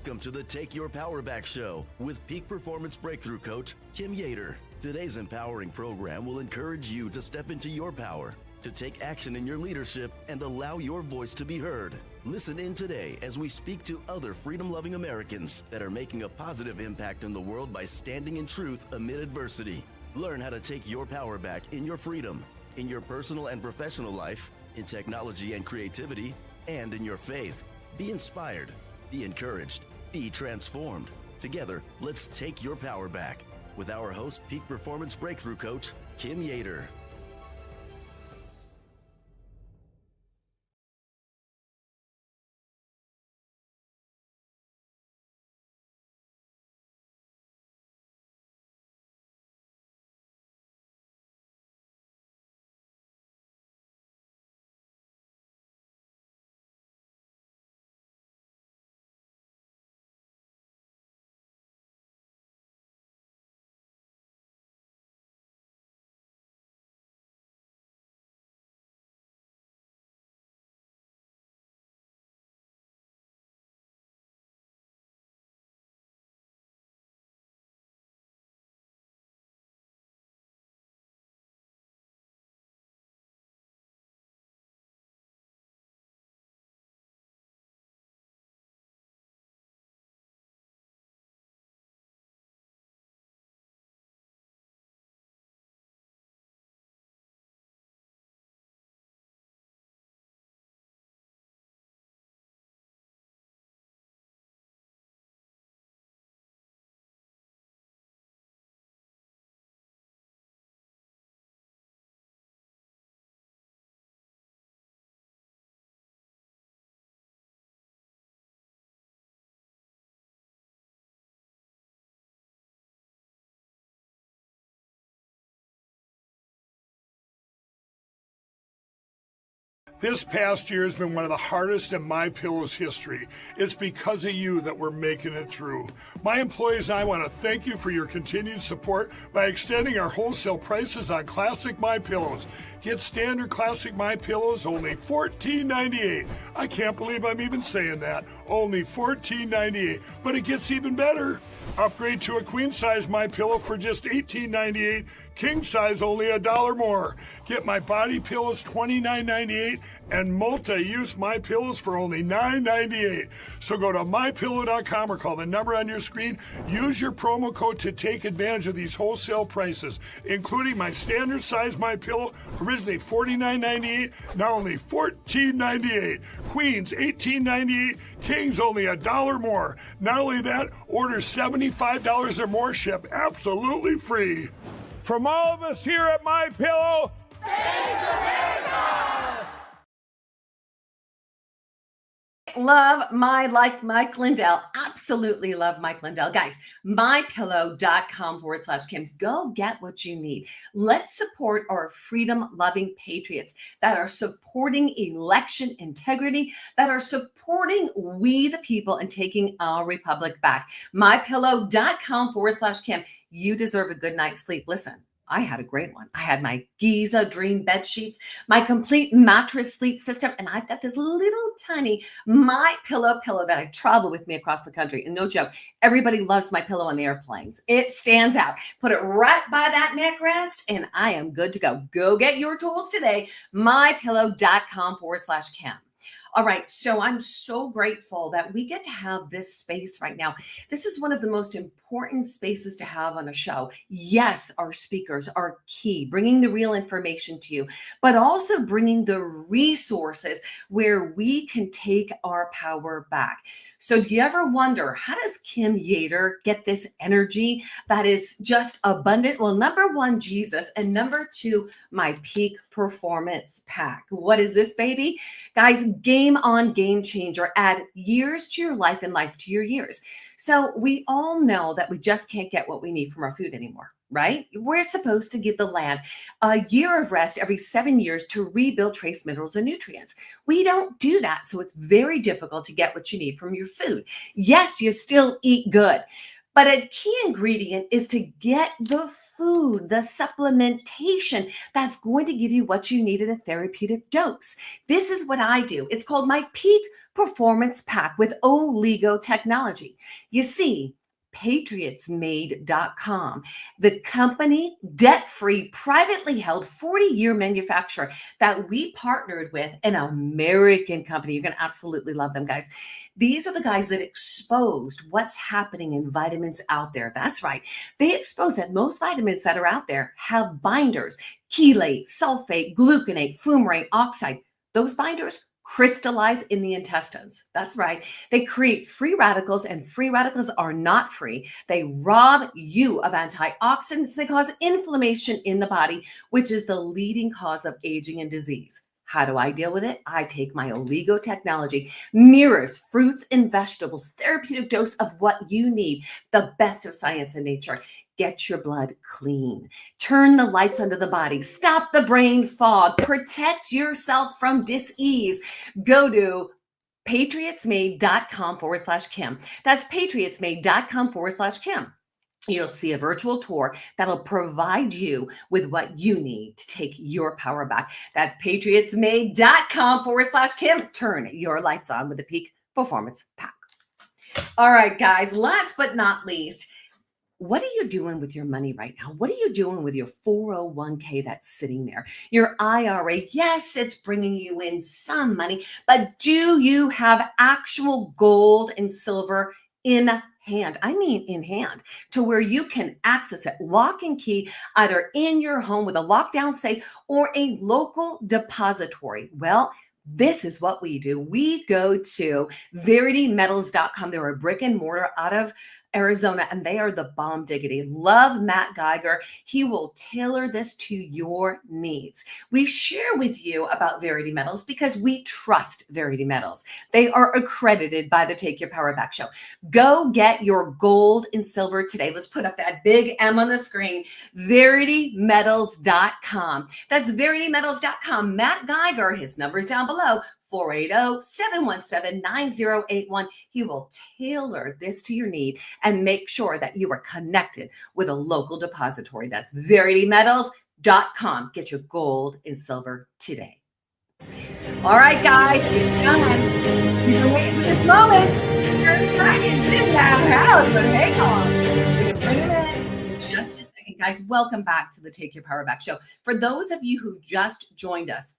Welcome to the Take Your Power Back show with Peak Performance Breakthrough Coach Kim YEATER. Today's empowering program will encourage you to step into your power, to take action in your leadership, and allow your voice to be heard. Listen in today as we speak to other freedom-loving Americans that are making a positive impact in the world by standing in truth amid adversity. Learn how to take your power back in your freedom, in your personal and professional life, in technology and creativity, and in your faith. Be inspired. Be encouraged. Be transformed. Together, let's take your power back with our host, Peak Performance Breakthrough Coach, Kim YEATER. This past year has been one of the hardest in MyPillow's history. It's because of you that we're making it through. My employees and I want to thank you for your continued support by extending our wholesale prices on classic MyPillows. Get standard classic MyPillows only $14.98. I can't believe I'm even saying that. Only $14.98. But it gets even better. Upgrade to a queen size MyPillow for just $18.98. King size only $1 more. Get my body pillows $29.98 and multi-use MyPillows for only $9.98. So go to mypillow.com or call the number on your screen. Use your promo code to take advantage of these wholesale prices, including my standard size MyPillow, originally $49.98, now only $14.98. Queens $18.98, Kings only $1 more. Not only that, order $75 or more, ship absolutely free. From all of us here at MyPillow, thanks America! Love Mike Lindell. Absolutely love Mike Lindell. Guys, mypillow.com/Kim. Go get what you need. Let's support our freedom-loving patriots that are supporting election integrity, that are supporting we the people and taking our republic back. mypillow.com/Kim. You deserve a good night's sleep. Listen, I had a great one. I had my Giza Dream bed sheets, my complete mattress sleep system, and I've got this little tiny My Pillow that I travel with me across the country. And no joke, everybody loves My Pillow on the airplanes. It stands out. Put it right by that neck rest, and I am good to go. Go get your tools today. mypillow.com/Kim. All right, so I'm so grateful that we get to have this space right now. This is one of the most important spaces to have on a show. Yes, our speakers are key, bringing the real information to you, but also bringing the resources where we can take our power back. So do you ever wonder, how does Kim YEATER get this energy that is just abundant? Well, number one, Jesus, and number two, my Peak Performance Pack. What is this, baby? Guys, game on Game Changer. Add years to your life and life to your years. So we all know that we just can't get what we need from our food anymore, right? We're supposed to give the land a year of rest every 7 years to rebuild trace minerals and nutrients. We don't do that. So it's very difficult to get what you need from your food. Yes, you still eat good. But a key ingredient is to get the food, the supplementation that's going to give you what you need at a therapeutic dose. This is what I do. It's called my Peak Performance Pack with Oligo technology. You see, patriotsmade.com, the company, debt-free, privately held 40-year manufacturer that we partnered with, an American company. You're going to absolutely love them, guys. These are the guys that exposed what's happening in vitamins out there. That's right. They exposed that most vitamins that are out there have binders, chelate, sulfate, gluconate, fumarate, oxide. Those binders crystallize in the intestines. That's right. They create free radicals, and free radicals are not free. They rob you of antioxidants. They cause inflammation in the body, which is the leading cause of aging and disease. How do I deal with it? I take my Oligo technology, mirrors fruits and vegetables, therapeutic dose of what you need, the best of science and nature. Get your blood clean. Turn the lights under the body. Stop the brain fog. Protect yourself from dis-ease. Go to patriotsmade.com/Kim. That's patriotsmade.com/Kim. You'll see a virtual tour that'll provide you with what you need to take your power back. That's patriotsmade.com/Kim. Turn your lights on with the Peak Performance Pack. All right, guys, last but not least, what are you doing with your money right now? What are you doing with your 401k that's sitting there? Your IRA, yes, it's bringing you in some money, but do you have actual gold and silver in hand? I mean in hand, to where you can access it, lock and key, either in your home with a lockdown safe or a local depository. Well, this is what we do. We go to veritymetals.com. They're a brick and mortar out of Arizona, and they are the bomb diggity. Love Matt Geiger. He will tailor this to your needs. We share with you about Verity Metals because we trust Verity Metals. They are accredited by the Take Your Power Back show. Go get your gold and silver today. Let's put up that big M on the screen. veritymetals.com. That's veritymetals.com. Matt Geiger, his number's down below, 480-717-9081. He will tailor this to your need and make sure that you are connected with a local depository. That's veritymetals.com. Get your gold and silver today. All right, guys, it's time. You've been waiting for this moment. It's in that house, but hang on. We're going to bring it in just a second. Guys, welcome back to the Take Your Power Back show. For those of you who just joined us,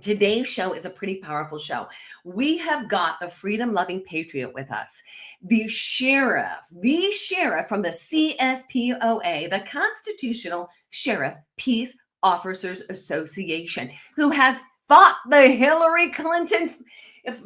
today's show is a pretty powerful show. We have got the freedom-loving patriot with us, the sheriff from the CSPOA, the Constitutional Sheriff Peace Officers Association, who has fought the Hillary Clinton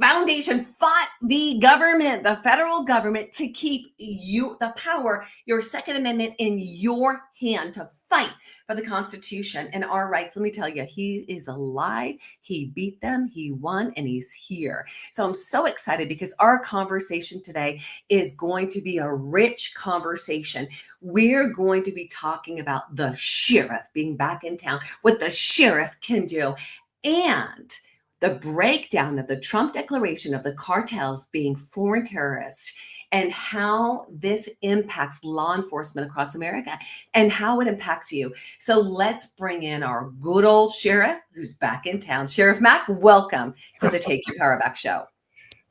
Foundation, fought the government, the federal government, to keep you, the power, your Second Amendment in your hand, to fight for the Constitution and our rights. Let me tell you, he is alive. He beat them. He won, and he's here. So I'm so excited because our conversation today is going to be a rich conversation. We're going to be talking about the sheriff being back in town, what the sheriff can do, and the breakdown of the Trump declaration of the cartels being foreign terrorists, and how this impacts law enforcement across America and how it impacts you. So let's bring in our good old sheriff who's back in town. Sheriff Mack, welcome to the Take Your Power Back show.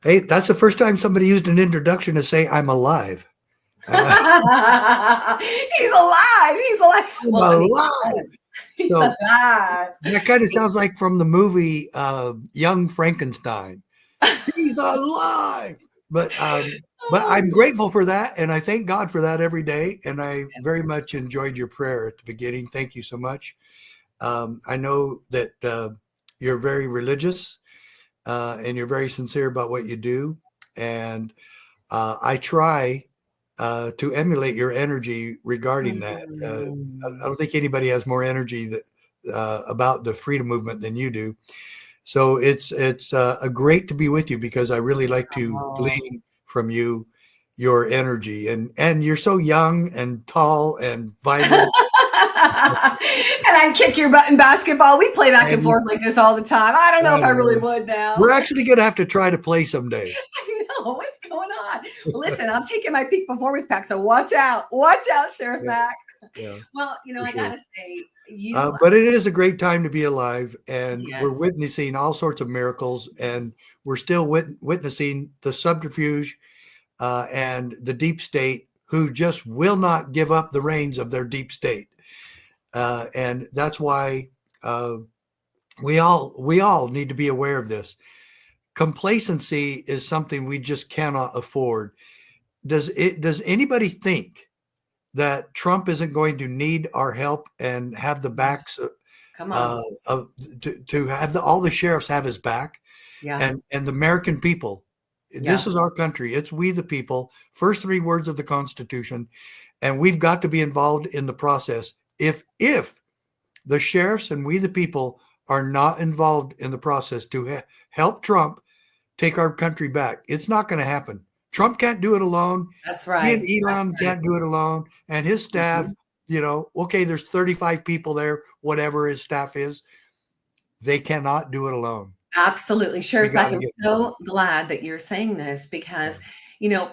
Hey, that's the first time somebody used an introduction to say I'm alive. He's alive. He's alive. I'm alive. He's So, alive. That kind of sounds like from the movie Young Frankenstein. He's alive. But I'm grateful for that, and I thank God for that every day. And I very much enjoyed your prayer at the beginning. Thank you so much. I know that you're very religious and you're very sincere about what you do. And I try to emulate your energy regarding that. I don't think anybody has more energy about the freedom movement than you do. So it's great to be with you because I really like to glean from you your energy, and you're so young and tall and vibrant. And I kick your butt in basketball. We play back and forth like this all the time. I don't know if I really would now. We're actually going to have to try to play someday. I know what's going on. God. Well, listen, I'm taking my peak performance pack, so watch out, Sheriff Mack. Yeah, Well, I sure. gotta say, you. But it is a great time to be alive, and we're Yes. witnessing all sorts of miracles, and we're still witnessing the subterfuge and the deep state, who just will not give up the reins of their deep state, and that's why we all need to be aware of this. Complacency is something we just cannot afford. Does anybody think that Trump isn't going to need our help and have the backs Come on. to have all the sheriffs have his back, Yeah. and the American people? Yeah. This is our country. It's we the people. First three words of the Constitution, and we've got to be involved in the process. If the sheriffs and we the people are not involved in the process to help Trump take our country back, it's not going to happen. Trump can't do it alone. That's right. He and Elon can't do it alone. And his staff, okay, there's 35 people there, whatever his staff is. They cannot do it alone. Absolutely. Sheriff Mack, I'm so glad that you're saying this because,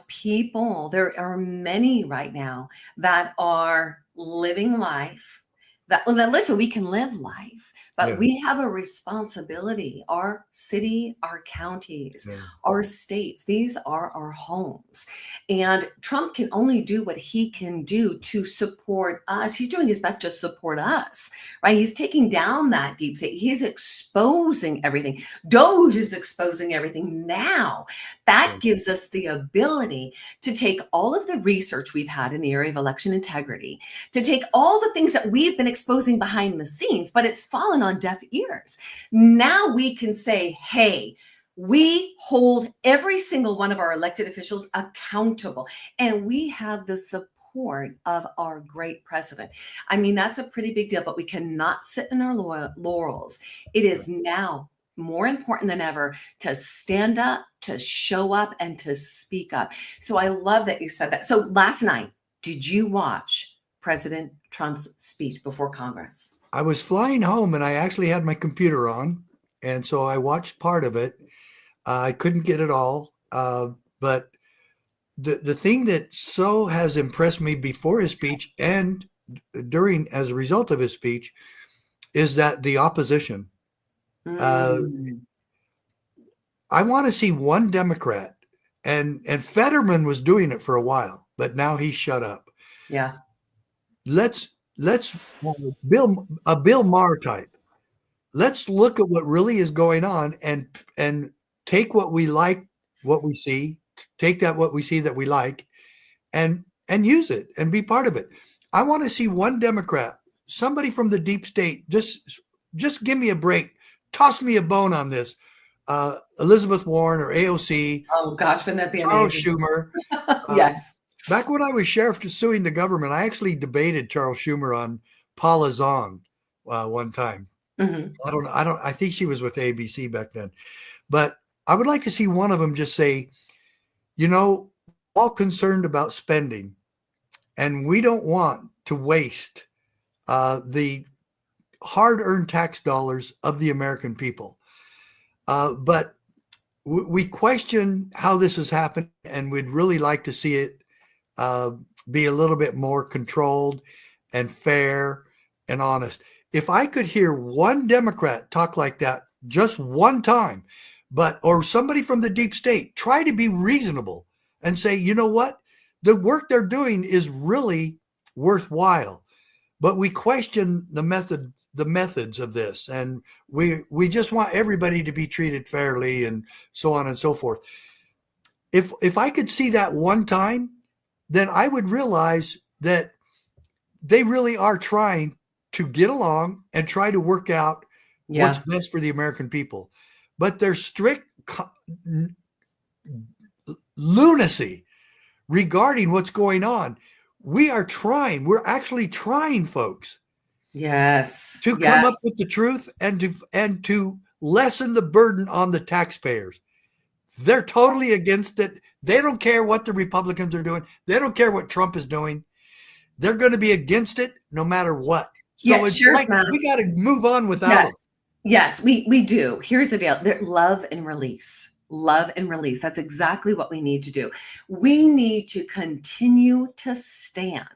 people, there are many right now that are living life that listen, we can live life, but we have a responsibility. Our city, our counties, our states, these are our homes. And Trump can only do what he can do to support us. He's doing his best to support us, right? He's taking down that deep state. He's exposing everything. Doge is exposing everything now. That gives us the ability to take all of the research we've had in the area of election integrity, to take all the things that we've been exposing behind the scenes, but it's fallen on deaf ears. Now we can say, hey, we hold every single one of our elected officials accountable, and we have the support of our great president. I mean, that's a pretty big deal, but we cannot sit in our laurels. It is now more important than ever to stand up, to show up, and to speak up. So I love that you said that. So last night, did you watch President Trump's speech before Congress? I was flying home and I actually had my computer on. And so I watched part of it. I couldn't get it all. But the thing that so has impressed me before his speech and as a result of his speech is that the opposition. I want to see one Democrat, and Fetterman was doing it for a while, but now he's shut up. Yeah. Let's Bill Maher type. Let's look at what really is going on and take what we like, what we see, take what we see that we like, and use it and be part of it. I want to see one Democrat, somebody from the deep state, just give me a break. Toss me a bone on this. Elizabeth Warren or AOC. Oh gosh, wouldn't that be Charles amazing? Schumer. Yes. Back when I was sheriff suing the government, I actually debated Charles Schumer on Paula Zahn one time. Mm-hmm. I think she was with ABC back then, but I would like to see one of them just say, all concerned about spending, and we don't want to waste the hard-earned tax dollars of the American people. But we question how this has happened, and we'd really like to see it be a little bit more controlled and fair and honest. If I could hear one Democrat talk like that just one time, or somebody from the deep state try to be reasonable and say, you know what, the work they're doing is really worthwhile, but we question the methods of this, and we just want everybody to be treated fairly and so on and so forth. If I could see that one time, then I would realize that they really are trying to get along and try to work out what's best for the American people. But there's strict lunacy regarding what's going on. We're actually trying, folks. Yes. To come up with the truth and to lessen the burden on the taxpayers. They're totally against it. They don't care what the Republicans are doing. They don't care what Trump is doing. They're going to be against it no matter what. So it's like we got to move on without it. Yes, we do. Here's the deal. Love and release. love and release. That's exactly what we need to do. We need to continue to stand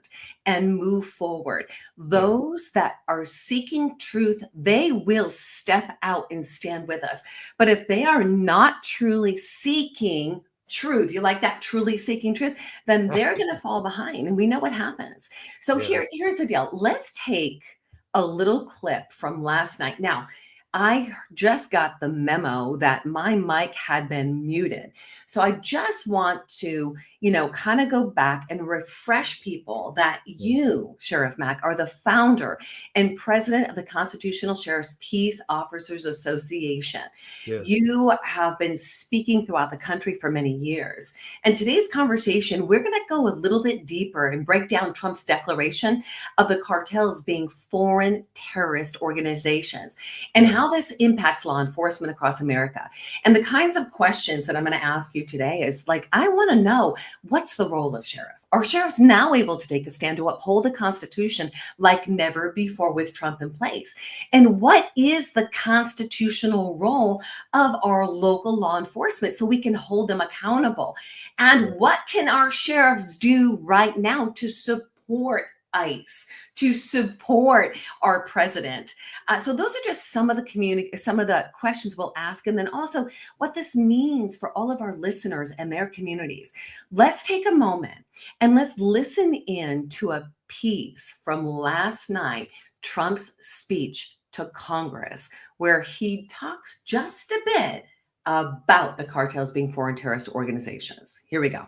and move forward. Those that are seeking truth, they will step out and stand with us. But if they are not truly seeking truth, you like that, truly seeking truth, then they're going to fall behind. And we know what happens. So here's the deal. Let's take a little clip from last night. Now, I just got the memo that my mic had been muted. So I just want to, kind of go back and refresh people that you, Sheriff Mack, are the founder and president of the Constitutional Sheriff's Peace Officers Association. Yes. You have been speaking throughout the country for many years. And today's conversation, we're going to go a little bit deeper and break down Trump's declaration of the cartels being foreign terrorist organizations and how this impacts law enforcement across America. And the kinds of questions that I'm going to ask you today is like, I want to know, what's the role of sheriff? Are sheriffs now able to take a stand to uphold the Constitution like never before with Trump in place? And what is the constitutional role of our local law enforcement so we can hold them accountable? And what can our sheriffs do right now to support ICE, to support our president? So those are just some of the questions we'll ask, and then also what this means for all of our listeners and their communities. Let's take a moment and let's listen in to a piece from last night, Trump's speech to Congress, where he talks just a bit about the cartels being foreign terrorist organizations. Here we go.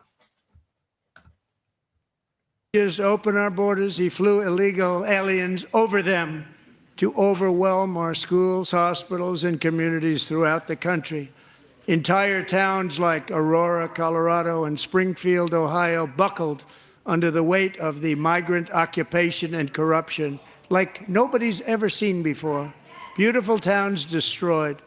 Just open our borders. He flew illegal aliens over them to overwhelm our schools, hospitals, and communities throughout the country. Entire towns like Aurora, Colorado, and Springfield, Ohio, buckled under the weight of the migrant occupation and corruption like nobody's ever seen before. Beautiful towns destroyed.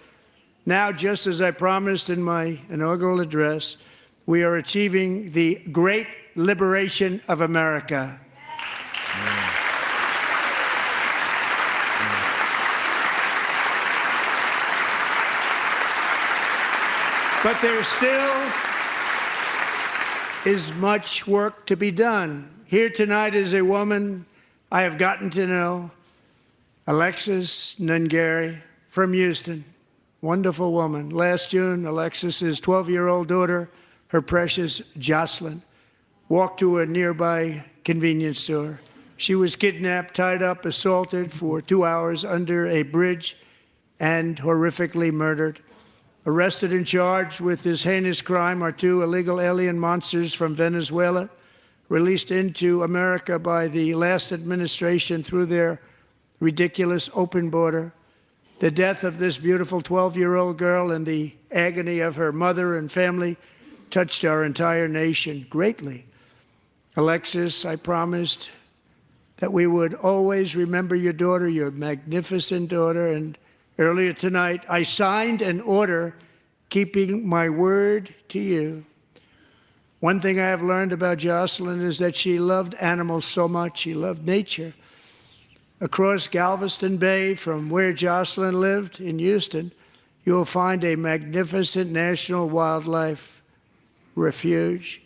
Now, just as I promised in my inaugural address, we are achieving the great liberation of America. But there still is much work to be done. Here tonight is a woman I have gotten to know, Alexis Nungari from Houston. Wonderful woman. Last June, Alexis's 12-year-old daughter, her precious Jocelyn, walked to a nearby convenience store. She was kidnapped, tied up, assaulted for 2 hours under a bridge, and horrifically murdered. Arrested and charged with this heinous crime are 2 illegal alien monsters from Venezuela, released into America by the last administration through their ridiculous open border. The death of this beautiful 12-year-old girl and the agony of her mother and family touched our entire nation greatly. Alexis, I promised that we would always remember your daughter, your magnificent daughter, and earlier tonight I signed an order keeping my word to you. One thing I have learned about Jocelyn is that she loved animals so much. She loved nature. Across Galveston Bay, from where Jocelyn lived in Houston, you will find a magnificent national wildlife refuge,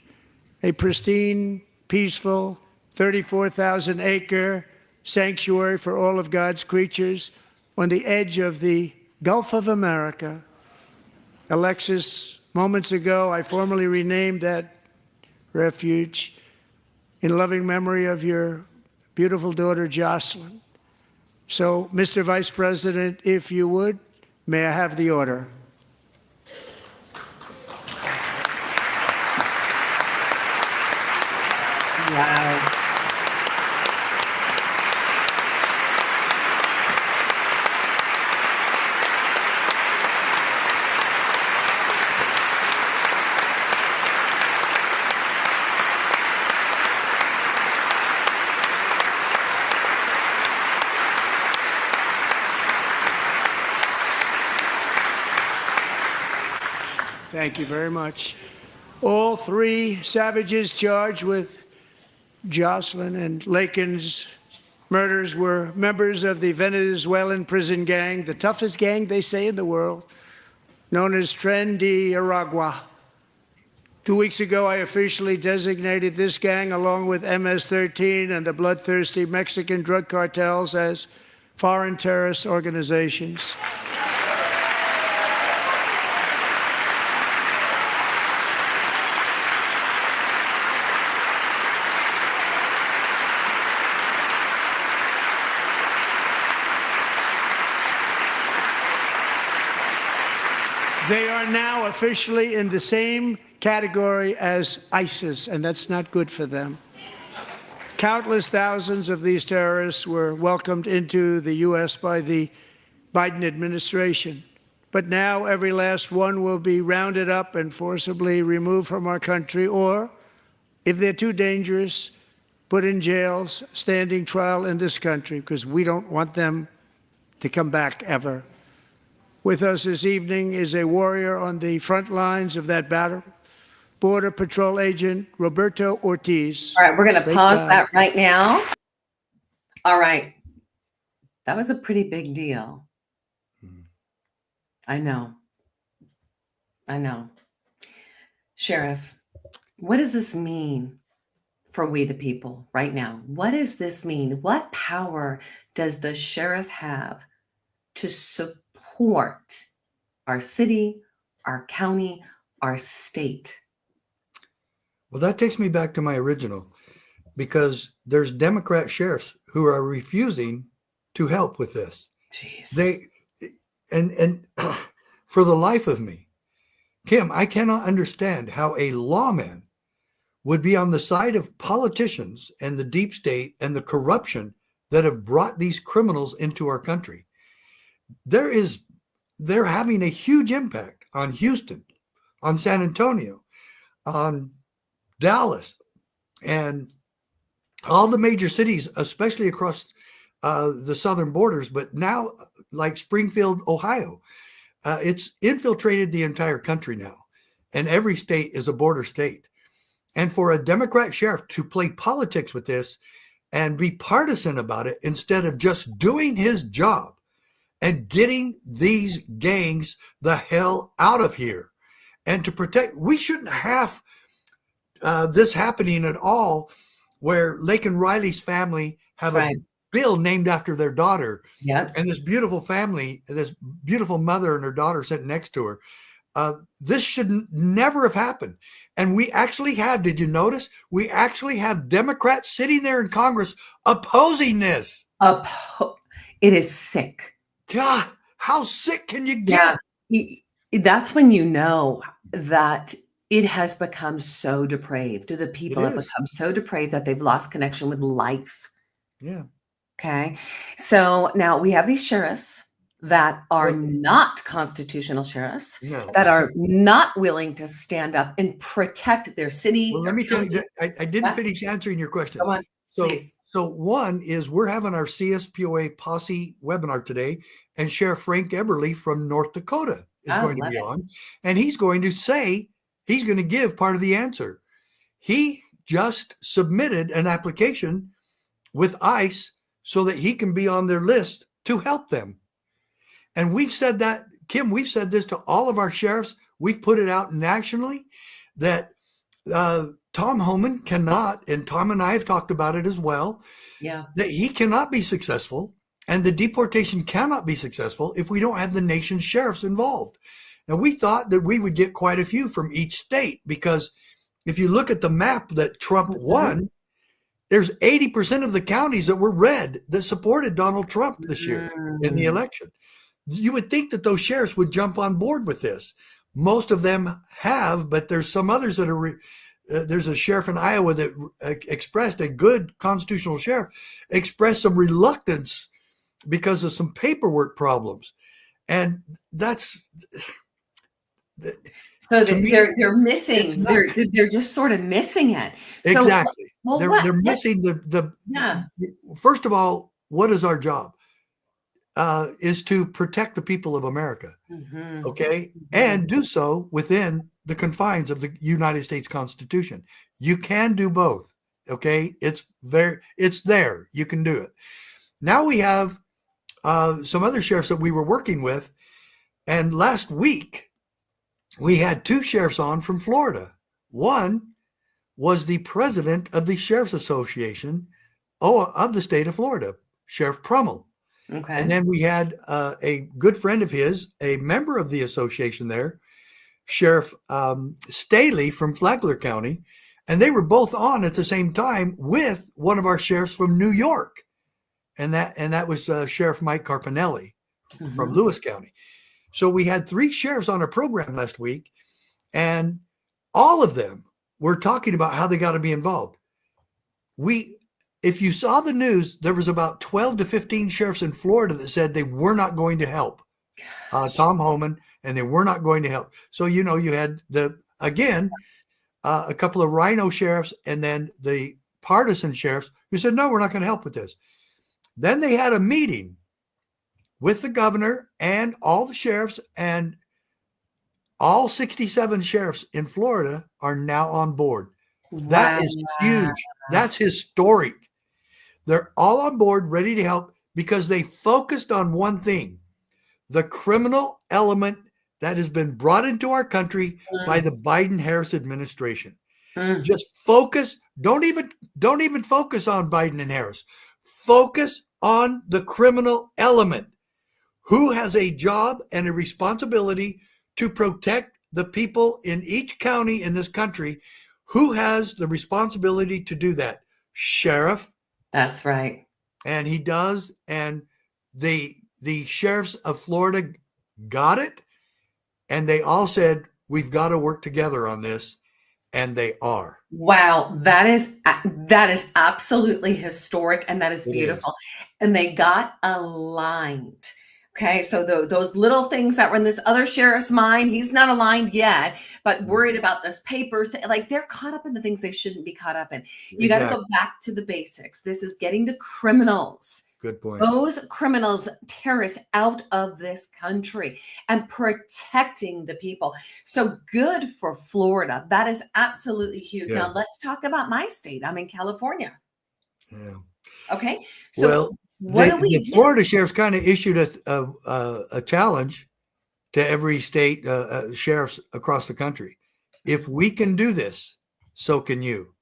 a pristine, peaceful, 34,000-acre sanctuary for all of God's creatures on the edge of the Gulf of America. Alexis, moments ago, I formally renamed that refuge in loving memory of your beautiful daughter, Jocelyn. So, Mr. Vice President, if you would, may I have the order? Wow. Thank you very much. All 3 savages charged with Jocelyn and Lakin's murders were members of the Venezuelan prison gang, the toughest gang, they say, in the world. known as Tren de Aragua. 2 weeks ago, I officially designated this gang, along with MS-13 and the bloodthirsty Mexican drug cartels, as foreign terrorist organizations. They are now officially in the same category as ISIS, and that's not good for them. Countless thousands of these terrorists were welcomed into the U.S. by the Biden administration. But now every last one will be rounded up and forcibly removed from our country, or, if they're too dangerous, put in jails, standing trial in this country, because we don't want them to come back ever. With us this evening is a warrior on the front lines of that battle, Border Patrol Agent Roberto Ortiz. All right, we're going to pause that right now. All right. That was a pretty big deal. I know. Sheriff, what does this mean for we the people right now? What does this mean? What power does the sheriff have to support our city, our county, our state? Well, that takes me back to my original, because there's Democrat sheriffs who are refusing to help with this. Jeez. And for the life of me, Kim, I cannot understand how a lawman would be on the side of politicians and the deep state and the corruption that have brought these criminals into our country. They're having a huge impact on Houston, on San Antonio, on Dallas, and all the major cities, especially across the southern borders, but now like Springfield, Ohio. It's infiltrated the entire country now, and every state is a border state. And for a Democrat sheriff to play politics with this and be partisan about it instead of just doing his job and getting these gangs the hell out of here and to protect, we shouldn't have this happening at all, where Laken Riley's family have a bill named after their daughter. Yeah. And this beautiful family, this beautiful mother and her daughter sitting next to her. This should never have happened. And we actually have, did you notice? We actually have Democrats sitting there in Congress opposing this. It is sick. God, how sick can you get? Yeah. That's when you know that it has become so depraved. The people have become so depraved that they've lost connection with life. Yeah. Okay. So now we have these sheriffs that are not constitutional sheriffs, that are not willing to stand up and protect their city. Well, let me tell you, I didn't finish answering your question. Go on, please. So one is we're having our CSPOA posse webinar today, and Sheriff Frank Eberly from North Dakota is going to be on, and he's going to say, he's going to give part of the answer. He just submitted an application with ICE so that he can be on their list to help them. And we've said that, Kim, we've said this to all of our sheriffs. We've put it out nationally that Tom Homan cannot, and Tom and I have talked about it as well, that he cannot be successful and the deportation cannot be successful if we don't have the nation's sheriffs involved. Now, we thought that we would get quite a few from each state, because if you look at the map that Trump won, there's 80% of the counties that were red that supported Donald Trump this year in the election. You would think that those sheriffs would jump on board with this. Most of them have, but there's some others that are, there's a sheriff in Iowa that expressed, a good constitutional sheriff, expressed some reluctance because of some paperwork problems. And that's... So they're missing. They're just sort of missing it. Exactly. So, they're missing the. First of all, what is our job? Is to protect the people of America. Okay, and do so within the confines of the United States Constitution. You can do both. Okay, it's there. You can do it. Now we have some other sheriffs that we were working with, and last week we had two sheriffs on from Florida. One was the president of the Sheriff's Association of the state of Florida, Sheriff Prummel. Okay. And then we had a good friend of his, a member of the association there, Sheriff Staley from Flagler County. And they were both on at the same time with one of our sheriffs from New York. And that was Sheriff Mike Carpinelli from Lewis County. So we had three sheriffs on our program last week, and all of them were talking about how they got to be involved. If you saw the news, there was about 12 to 15 sheriffs in Florida that said they were not going to help Tom Homan, and they were not going to help. So, you had a couple of rhino sheriffs and then the partisan sheriffs who said, no, we're not going to help with this. Then they had a meeting with the governor and all the sheriffs, and all 67 sheriffs in Florida are now on board. Wow. That is huge. That's historic. They're all on board, ready to help, because they focused on one thing: the criminal element that has been brought into our country by the Biden-Harris administration. Just focus. Don't even focus on Biden and Harris. Focus on the criminal element. Who has a job and a responsibility to protect the people in each county in this country? Who has the responsibility to do that? Sheriff. That's right. And he does. And the sheriffs of Florida got it. And they all said, we've got to work together on this. And they are. Wow. That is absolutely historic. And that is beautiful. And they got aligned. Okay, so those little things that were in this other sheriff's mind, he's not aligned yet, but worried about this paper, like they're caught up in the things they shouldn't be caught up in. You got to go back to the basics. This is getting the criminals. Good point. Those criminals, terrorists out of this country and protecting the people. So good for Florida. That is absolutely huge. Now let's talk about my state. I'm in California. Yeah. Okay. So the Florida sheriffs kind of issued a challenge to every state sheriffs across the country. If we can do this, so can you.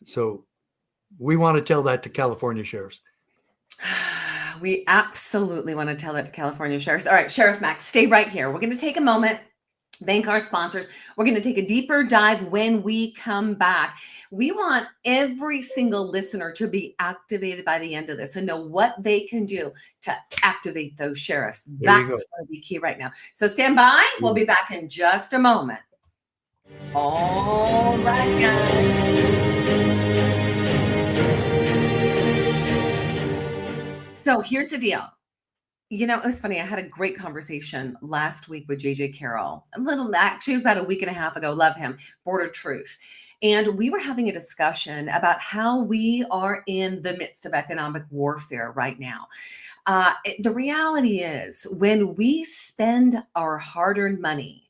So we want to tell that to California sheriffs. We absolutely want to tell that to California sheriffs. All right, Sheriff Mack, stay right here. We're going to take a moment, thank our sponsors. We're going to take a deeper dive when we come back. We want every single listener to be activated by the end of this and know what they can do to activate those sheriffs. That's going to be key right now. So stand by. We'll be back in just a moment. All right, guys. So here's the deal. It was funny. I had a great conversation last week with JJ Carroll. Actually about a week and a half ago. Love him. Border Truth. And we were having a discussion about how we are in the midst of economic warfare right now. The reality is, when we spend our hard-earned money,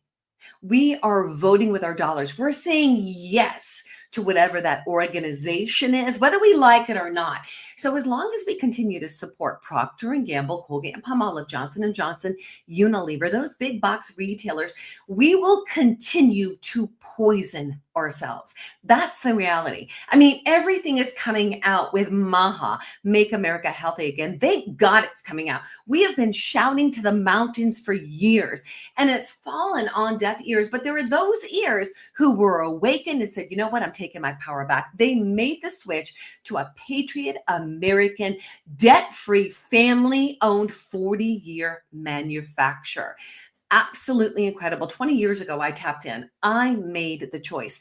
we are voting with our dollars. We're saying yes to whatever that organization is, whether we like it or not. So as long as we continue to support Procter & Gamble, Colgate and Palmolive, Johnson & Johnson, Unilever, those big box retailers, we will continue to poison ourselves. That's the reality. I mean, everything is coming out with MAHA, Make America Healthy Again. Thank God it's coming out. We have been shouting to the mountains for years, and it's fallen on deaf ears. But there were those ears who were awakened and said, you know what? I'm taking my power back. They made the switch to a patriot American, debt-free, family-owned 40-year manufacturer. Absolutely incredible. 20 years ago, I tapped in. I made the choice.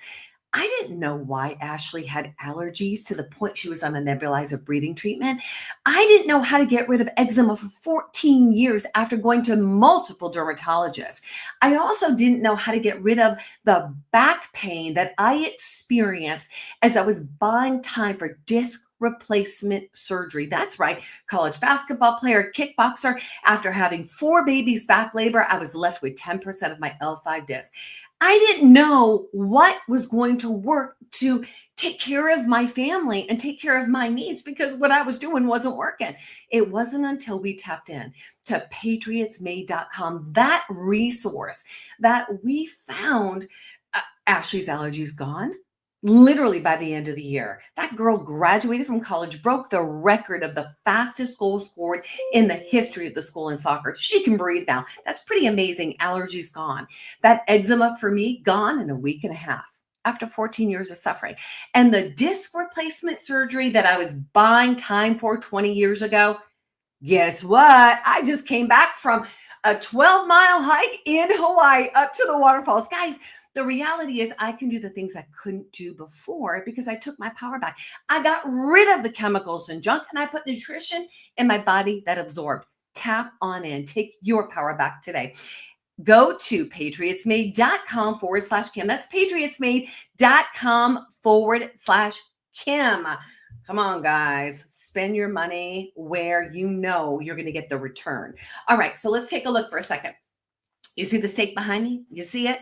I didn't know why Ashley had allergies to the point she was on a nebulizer breathing treatment. I didn't know how to get rid of eczema for 14 years after going to multiple dermatologists. I also didn't know how to get rid of the back pain that I experienced as I was buying time for disc replacement surgery. That's right. College basketball player, kickboxer. After having 4 babies back labor, I was left with 10% of my L5 disc. I didn't know what was going to work to take care of my family and take care of my needs because what I was doing wasn't working. It wasn't until we tapped in to patriotsmade.com, that resource, that we found Ashley's allergies gone. Literally by the end of the year, that girl graduated from college, broke the record of the fastest goal scored in the history of the school in soccer. She can breathe now. That's pretty amazing. Allergies gone. That eczema for me, gone in a week and a half after 14 years of suffering. And the disc replacement surgery that I was buying time for 20 years ago, guess what? I just came back from a 12-mile hike in Hawaii up to the waterfalls. Guys, the reality is I can do the things I couldn't do before because I took my power back. I got rid of the chemicals and junk and I put nutrition in my body that absorbed. Tap on in. Take your power back today. Go to patriotsmade.com/Kim. That's patriotsmade.com/Kim. Come on, guys. Spend your money where you know you're going to get the return. All right. So let's take a look for a second. You see the steak behind me? You see it?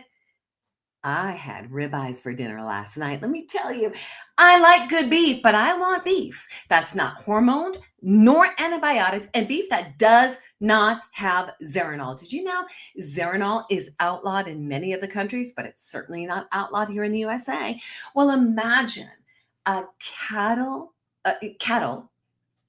I had ribeyes for dinner last night. Let me tell you, I like good beef, but I want beef that's not hormoned nor antibiotic and beef that does not have Zeranol. Did you know Zeranol is outlawed in many of the countries, but it's certainly not outlawed here in the USA? Well, imagine a cattle,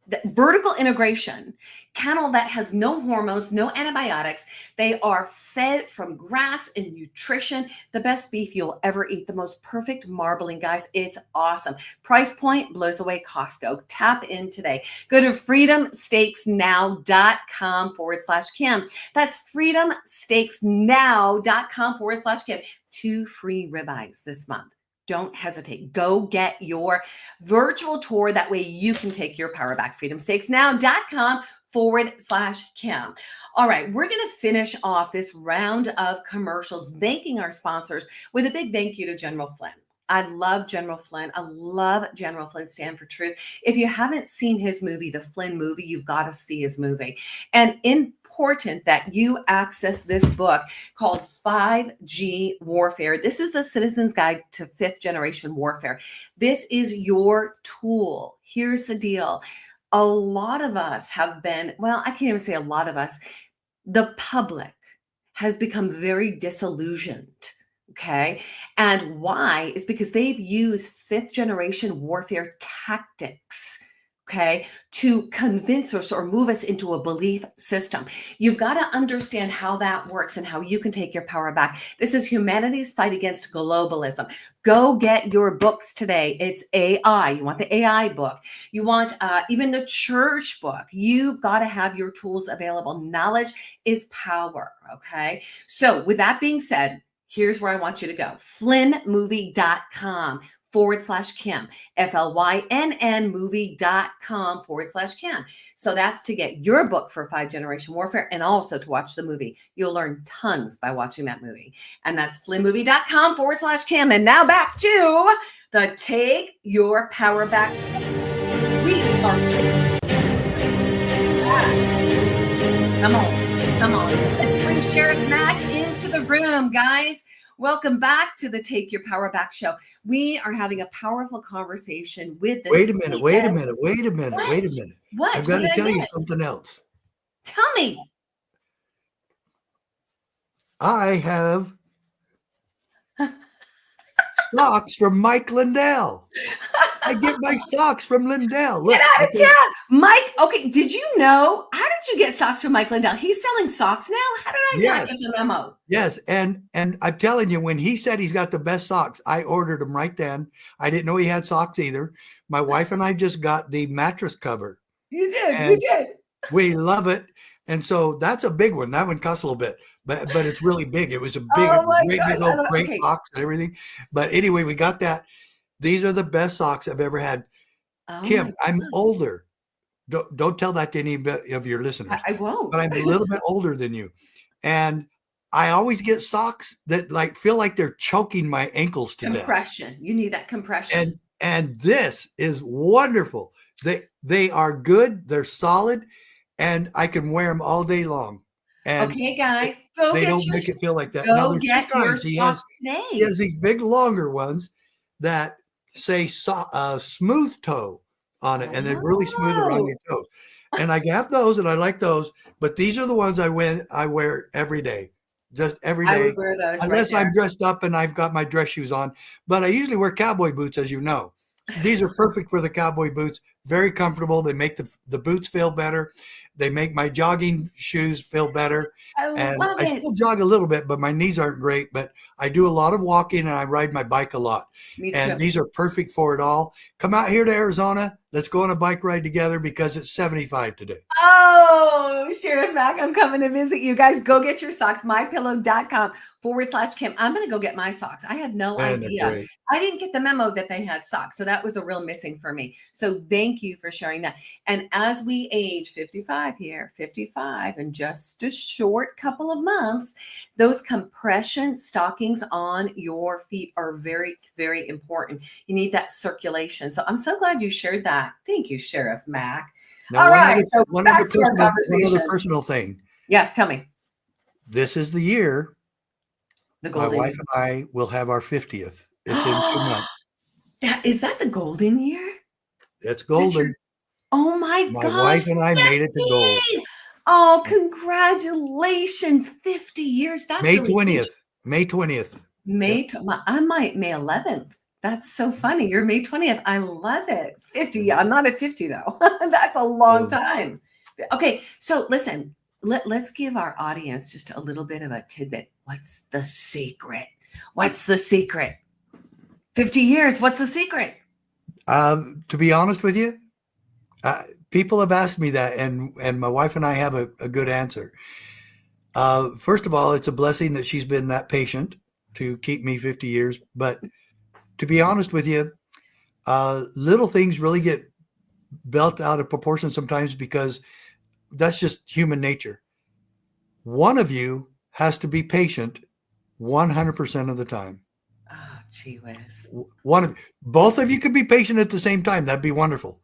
the vertical integration, cattle that has no hormones, no antibiotics. They are fed from grass and nutrition. The best beef you'll ever eat, the most perfect marbling, guys. It's awesome. Price point blows away Costco. Tap in today. Go to freedomsteaksnow.com/Kim. That's freedomsteaksnow.com/Kim. 2 free ribeyes this month. Don't hesitate. Go get your virtual tour. That way you can take your power back. freedomsteaksnow.com/Kim. All right, we're going to finish off this round of commercials, thanking our sponsors with a big thank you to General Flynn. I love General Flynn. I love General Flynn, Stand for Truth. If you haven't seen his movie, the Flynn movie, you've got to see his movie. And important that you access this book called 5G Warfare. This is the Citizen's Guide to 5th Generation Warfare. This is your tool. Here's the deal. A lot of us have been, well, I can't even say a lot of us, the public has become very disillusioned. Okay. And why is because they've used 5th generation warfare tactics, okay, to convince us or move us into a belief system. You've got to understand how that works and how you can take your power back. This is Humanity's Fight Against Globalism. Go get your books today. It's AI. You want the AI book. You want even the church book. You've got to have your tools available. Knowledge is power. Okay. So with that being said, here's where I want you to go. flynnmovie.com/Kim, FLYNN movie.com/Kim. So that's to get your book for 5 Generation Warfare and also to watch the movie. You'll learn tons by watching that movie. And that's flynnmovie.com/Kim. And now back to the Take Your Power Back. We are taking Come on. Let's bring Sheriff Mack into the room, guys. Welcome back to the Take Your Power Back show. We are having a powerful conversation with this. Wait a minute. What? I've got to tell you something else. Tell me. I have socks from Mike Lindell. I get my socks from Lindell. Look, get out of town. Mike, okay, did you know? How did you get socks from Mike Lindell? He's selling socks now? How did I not get the memo? Yes, and I'm telling you, when he said he's got the best socks, I ordered them right then. I didn't know he had socks either. My wife and I just got the mattress cover. You did. We love it. And so that's a big one. That one costs a little bit, but it's really big. It was a big, great box and everything. But anyway, we got that. These are the best socks I've ever had. Oh, Kim, I'm older. Don't tell that to any of your listeners. I won't. But I'm a little bit older than you. And I always get socks that feel like they're choking my ankles to death. Compression. You need that compression. And this is wonderful. They are good. They're solid, and I can wear them all day long. And Okay, guys, go they get don't your make it feel like that. Now there's two kinds. socks He today. has these big longer ones that say smooth toe on it, and they're really smooth around Oh, your toes. And I have those, and I like those. But these are the ones I wear every day, just every I would day, wear those right unless there. I'm dressed up and I've got my dress shoes on. But I usually wear cowboy boots, as you know. These are perfect for the cowboy boots. Very comfortable. They make the boots feel better. They make my jogging shoes feel better. I And love I it. still jog a little bit, but my knees aren't great. But I do a lot of walking and I ride my bike a lot. Me And too. these are perfect for it all. Come out here to Arizona. Let's go on a bike ride together because it's 75 today. Oh, Sheriff Mack, I'm coming to visit you guys. Go get your socks, mypillow.com/Kim. I'm going to go get my socks. I had no And they're idea. great. I didn't get the memo that they had socks. So that was a real missing for me. So thank you for sharing that. And as we age 55 here, 55 in just a short couple of months, those compression stockings on your feet are very, very important. You need that circulation. So I'm so glad you shared that. Thank you, Sheriff Mack. Now, All right. So back to our one other conversation. personal thing. Yes, tell me. This is the year The my golden wife year. and I will have our 50th. It's in 2 months. Is that the golden year? It's That your golden. Oh my My gosh, wife and I made it to gold. 50! Oh, congratulations. 50 years. That's May really 20th. May 20th. I'm May 11th. That's so funny. You're May 20th. I love it. 50. Yeah, I'm not at 50 though. That's a long time. Okay, so listen, let's give our audience just a little bit of a tidbit. What's the secret? What's the secret? 50 years. What's the secret? To be honest with you, people have asked me that, and my wife and I have a good answer. First of all, it's a blessing that she's been that patient to keep me 50 years. But to be honest with you, little things really get built out of proportion sometimes because that's just human nature. One of you has to be patient 100% of the time. Oh, gee whiz. Both of you could be patient at the same time. That'd be wonderful.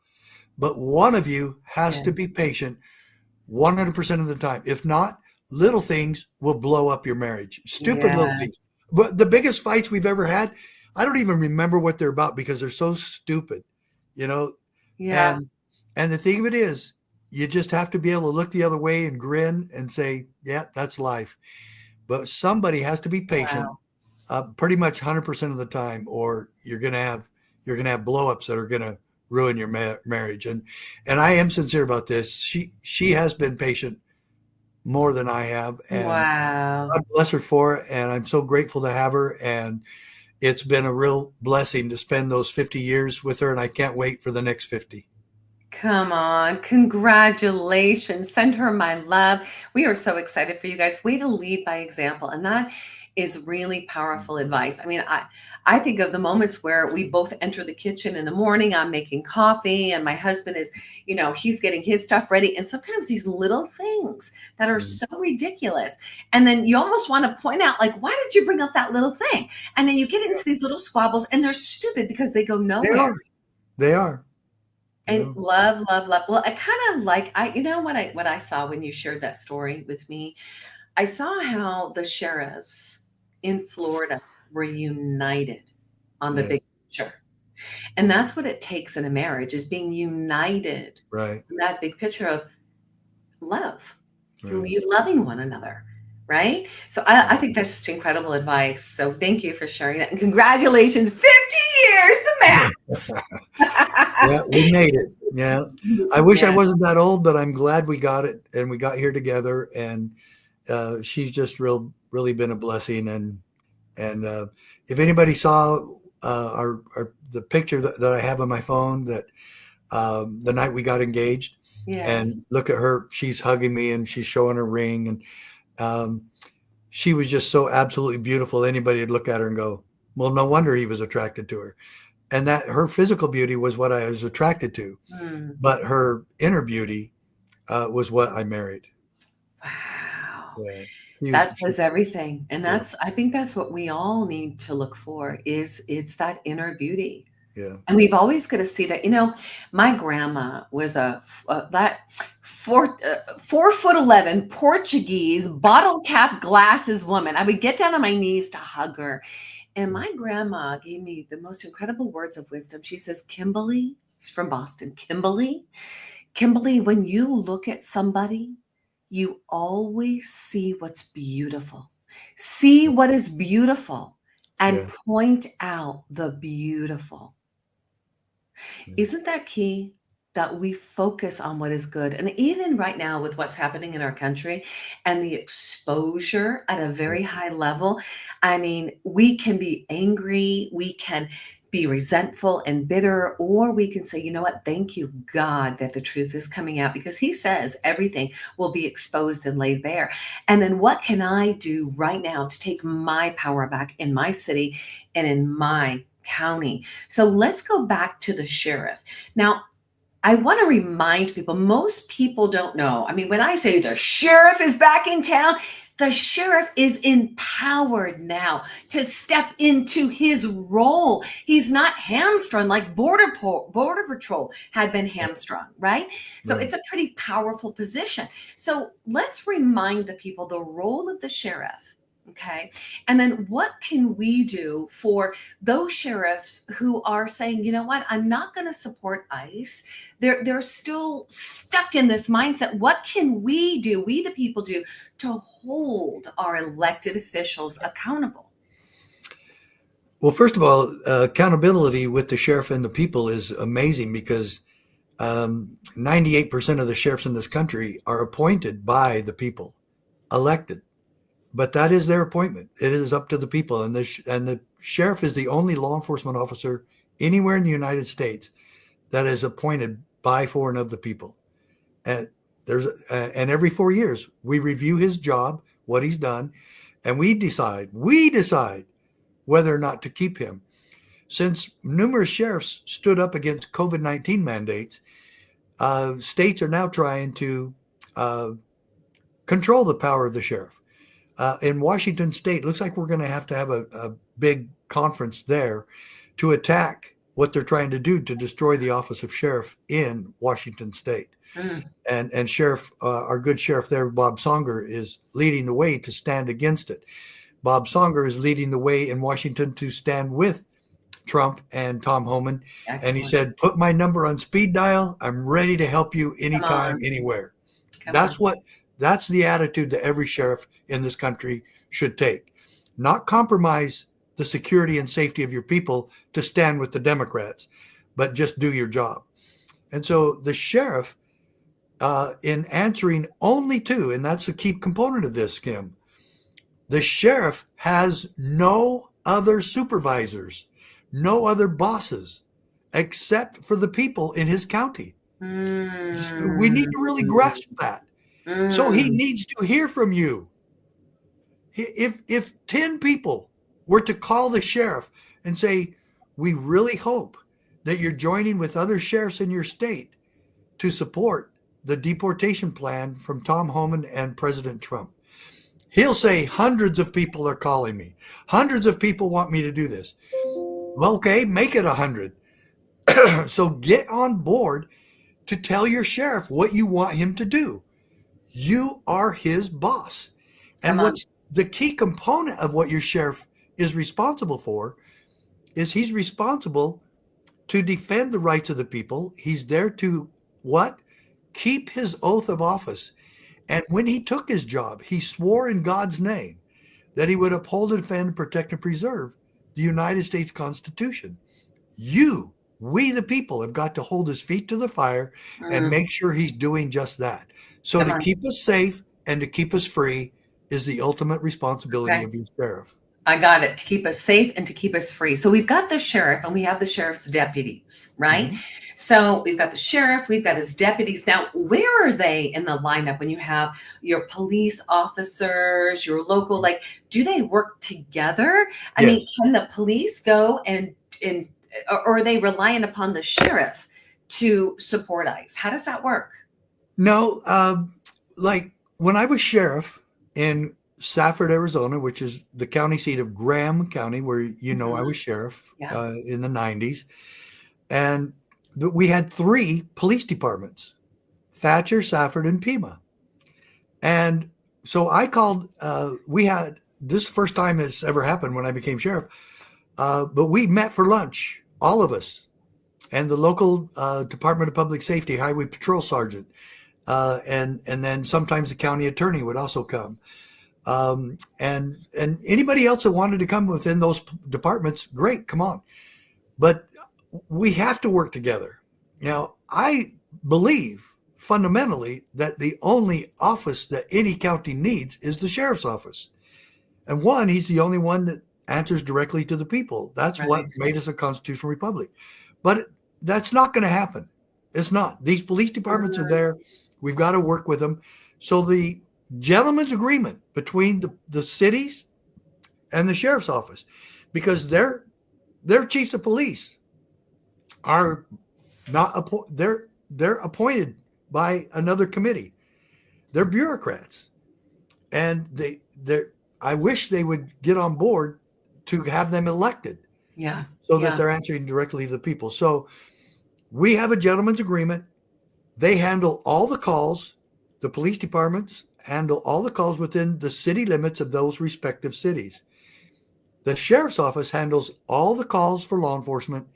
But one of you has Yeah. to be patient 100% of the time. If not, little things will blow up your marriage. Stupid little things. Yes. But the biggest fights we've ever had, I don't even remember what they're about because they're so stupid, you know. Yeah. And the thing of it is, you just have to be able to look the other way and grin and say, yeah, that's life. But somebody has to be patient pretty much 100% of the time, or you're gonna have blow-ups that are gonna ruin your marriage. And I am sincere about this. She has been patient more than I have, and Wow. God bless her for it. And I'm so grateful to have her. And it's been a real blessing to spend those 50 years with her. And I can't wait for the next 50. Come on. Congratulations. Send her my love. We are so excited for you guys. Way to lead by example. And that is really powerful advice. I mean, I think of the moments where we both enter the kitchen in the morning. I'm making coffee and my husband is, he's getting his stuff ready. And sometimes these little things that are so ridiculous. And then you almost want to point out, like, why did you bring up that little thing? And then you get into these little squabbles and they're stupid because they go nowhere. They are. And love. Well, I kind of like, what I saw when you shared that story with me, I saw how the sheriffs in Florida were united on the big picture. And that's what it takes in a marriage, is being united. Right. In that big picture of love, Right. you loving one another. Right. So I think that's just incredible advice. So thank you for sharing that. And congratulations, 50 years, the max. Yeah, we made it. Yeah. I wish I wasn't that old, but I'm glad we got it and we got here together. And she's just really been a blessing. And if anybody saw the picture that I have on my phone, that the night we got engaged, and look at her, she's hugging me and she's showing her ring, and she was just so absolutely beautiful. Anybody would look at her and go, well, no wonder he was attracted to her. And that her physical beauty was what I was attracted to, but her inner beauty was what I married. Wow. Yeah. That says everything. And I think that's what we all need to look for, is it's that inner beauty. Yeah. And we've always got to see that, my grandma was that 4'11" Portuguese bottle cap glasses woman. I would get down on my knees to hug her. And my grandma gave me the most incredible words of wisdom. She says, Kimberly, she's from Boston, Kimberly, when you look at somebody, you always see what's beautiful. See what is beautiful and Yeah. point out the beautiful. Yeah. Isn't that key that we focus on what is good? And even right now, with what's happening in our country and the exposure at a very high level, I mean, we can be angry, we can be resentful and bitter, or we can say, you know what, thank you, God, that the truth is coming out, because He says everything will be exposed and laid bare. And then what can I do right now to take my power back in my city and in my county? So let's go back to the sheriff. Now, I want to remind people, most people don't know. I mean, when I say the sheriff is back in town, the sheriff is empowered now to step into his role. He's not hamstrung like Border Patrol had been hamstrung, right? So Right. it's a pretty powerful position. So let's remind the people the role of the sheriff. Okay. And then what can we do for those sheriffs who are saying, you know what, I'm not going to support ICE. They're still stuck in this mindset. What can we do, we the people do, to hold our elected officials accountable? Well, first of all, accountability with the sheriff and the people is amazing because 98% of the sheriffs in this country are appointed by the people, elected. But that is their appointment. It is up to the people, and the sheriff is the only law enforcement officer anywhere in the United States that is appointed by, for, and of the people. And and every 4 years we review his job, what he's done, and we decide whether or not to keep him. Since numerous sheriffs stood up against COVID-19 mandates, states are now trying to control the power of the sheriff. In Washington State, looks like we're going to have a big conference there to attack what they're trying to do to destroy the office of sheriff in Washington State. And sheriff, our good sheriff there, Bob Songer, is leading the way to stand against it. Bob Songer is leading the way in Washington to stand with Trump and Tom Homan. Excellent. And he said, put my number on speed dial. I'm ready to help you anytime, anywhere. That's the attitude that every sheriff in this country should take. Not compromise the security and safety of your people to stand with the Democrats, but just do your job. And so the sheriff, in answering only to, and that's a key component of this, Kim, the sheriff has no other supervisors, no other bosses, except for the people in his county. We need to really grasp that. So he needs to hear from you. If 10 people were to call the sheriff and say, we really hope that you're joining with other sheriffs in your state to support the deportation plan from Tom Homan and President Trump, he'll say, hundreds of people are calling me. Hundreds of people want me to do this. Well, okay, make it 100. So get on board to tell your sheriff what you want him to do. You are his boss. And what's the key component of what your sheriff is responsible for is he's responsible to defend the rights of the people. He's there to what? Keep his oath of office. And when he took his job, he swore in God's name that he would uphold and defend, protect, and preserve the United States Constitution. We the people, have got to hold his feet to the fire and make sure he's doing just that. So to keep us safe and to keep us free is the ultimate responsibility of your sheriff. I got it. To keep us safe and to keep us free. So we've got the sheriff and we have the sheriff's deputies, right? So we've got the sheriff, we've got his deputies. Now, where are they in the lineup when you have your police officers, your local, like, do they work together? I mean, can the police go and or are they relying upon the sheriff to support ICE? How does that work? No, like when I was sheriff in Safford, Arizona, which is the county seat of Graham County, where I was sheriff in the 90s. And we had 3 police departments, Thatcher, Safford, and Pima. And so I called, we had, this first time it's ever happened when I became sheriff, but we met for lunch, all of us, and the local Department of Public Safety Highway Patrol Sergeant, and then sometimes the county attorney would also come. And anybody else that wanted to come within those departments, great, come on. But we have to work together. Now, I believe fundamentally that the only office that any county needs is the sheriff's office. And one, he's the only one that answers directly to the people. That's Right. what made us a constitutional republic. But that's not going to happen. It's not. These police departments are there. We've got to work with them. So the gentleman's agreement between the cities and the sheriff's office, because their chiefs of police are not they're appointed by another committee. They're bureaucrats, and I wish they would get on board to have them elected. Yeah. So that they're answering directly to the people. So we have a gentleman's agreement. They handle all the calls. The police departments handle all the calls within the city limits of those respective cities. The sheriff's office handles all the calls for law enforcement